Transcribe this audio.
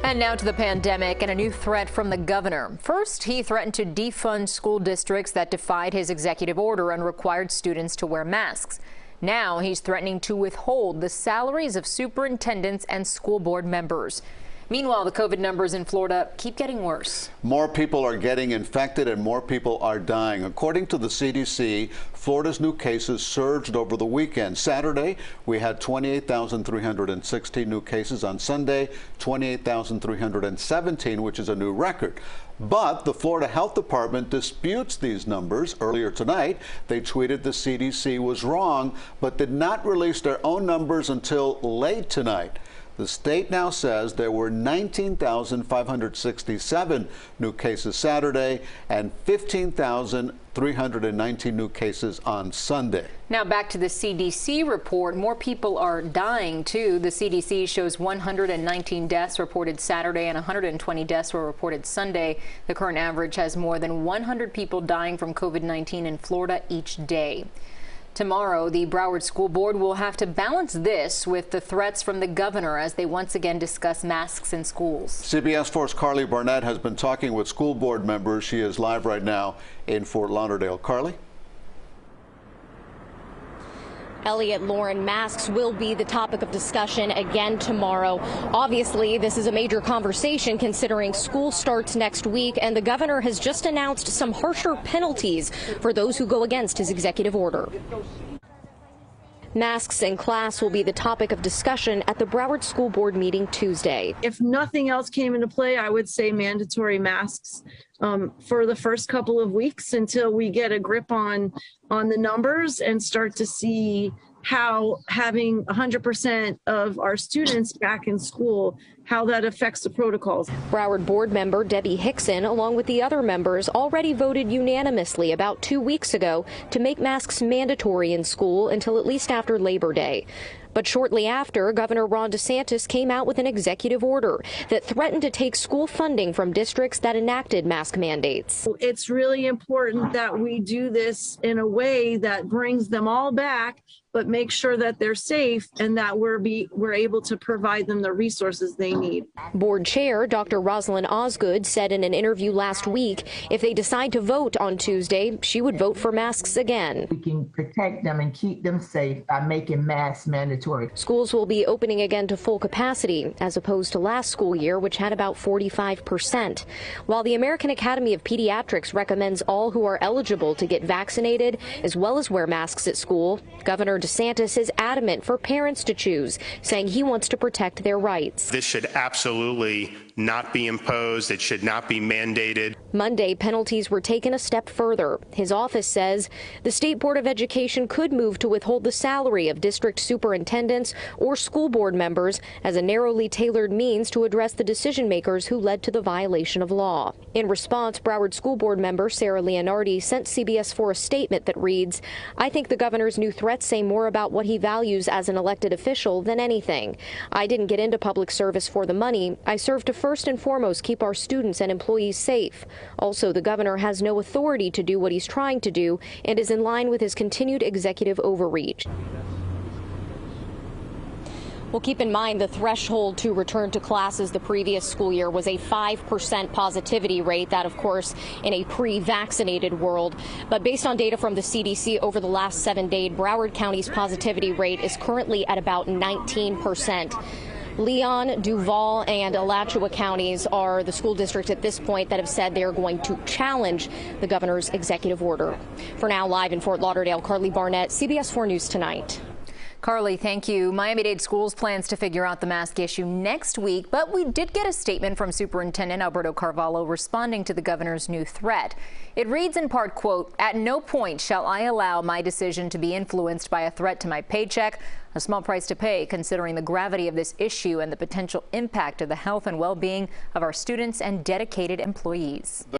And now to the pandemic and a new threat from the governor. First, he threatened to defund school districts that defied his executive order and required students to wear masks. Now he's threatening to withhold the salaries of superintendents and school board members. Meanwhile, the COVID numbers in Florida keep getting worse. More people are getting infected and more people are dying. According to the CDC, Florida's new cases surged over the weekend. Saturday, we had 28,316 new cases. On Sunday, 28,317, which is a new record. But the Florida Health Department disputes these numbers. Earlier tonight, they tweeted the CDC was wrong, but did not release their own numbers until late tonight. The state now says there were 19,567 new cases Saturday and 15,319 new cases on Sunday. Now back to the CDC report. More people are dying, too. The CDC shows 119 deaths reported Saturday and 120 deaths were reported Sunday. The current average has more than 100 people dying from COVID-19 in Florida each day. Tomorrow, the Broward School Board will have to balance this with the threats from the governor as they once again discuss masks in schools. CBS 4's Carly Barnett has been talking with school board members. She is live right now in Fort Lauderdale. Carly? Elliot, Lauren, masks will be the topic of discussion again tomorrow. Obviously, this is a major conversation considering school starts next week, and the governor has just announced some harsher penalties for those who go against his executive order. Masks in class will be the topic of discussion at the Broward School Board meeting Tuesday. If nothing else came into play, I would say mandatory masks for the first couple of weeks until we get a grip on the numbers and start to see how having 100% of our students back in school, how that affects the protocols. Broward board member Debbie Hickson, along with the other members, already voted unanimously about 2 weeks ago to make masks mandatory in school until at least after Labor Day. But shortly after, Governor Ron DeSantis came out with an executive order that threatened to take school funding from districts that enacted mask mandates. It's really important that we do this in a way that brings them all back, but make sure that they're safe and that we're able to provide them the resources they need. Board Chair Dr. Rosalind Osgood said in an interview last week, if they decide to vote on Tuesday, she would vote for masks again. We can protect them and keep them safe by making masks mandatory. Schools will be opening again to full capacity, as opposed to last school year, which had about 45%. While the American Academy of Pediatrics recommends all who are eligible to get vaccinated, as well as wear masks at school, Governor DeSantis is adamant for parents to choose, saying he wants to protect their rights. This should absolutely not be imposed. It should not be mandated. Monday, penalties were taken a step further. His office says the State Board of Education could move to withhold the salary of district superintendents or school board members as a narrowly tailored means to address the decision makers who led to the violation of law. In response, Broward School Board member Sarah Leonardi sent CBS 4 a statement that reads, "I think the governor's new threats say more about what he values as an elected official than anything. I didn't get into public service for the money. I serve to first and foremost keep our students and employees safe. Also, the governor has no authority to do what he's trying to do and is in line with his continued executive overreach." Well, keep in mind the threshold to return to classes the previous school year was a 5% positivity rate. That, of course, in a pre-vaccinated world. But based on data from the CDC over the last 7 days, Broward County's positivity rate is currently at about 19%. Leon, Duval, and Alachua counties are the school districts at this point that have said they are going to challenge the governor's executive order. For now, live in Fort Lauderdale, Carly Barnett, CBS 4 News Tonight. Carly, thank you. Miami-Dade Schools plans to figure out the mask issue next week, but we did get a statement from Superintendent Alberto Carvalho responding to the governor's new threat. It reads in part, quote, "At no point shall I allow my decision to be influenced by a threat to my paycheck, a small price to pay considering the gravity of this issue and the potential impact of the health and well-being of our students and dedicated employees."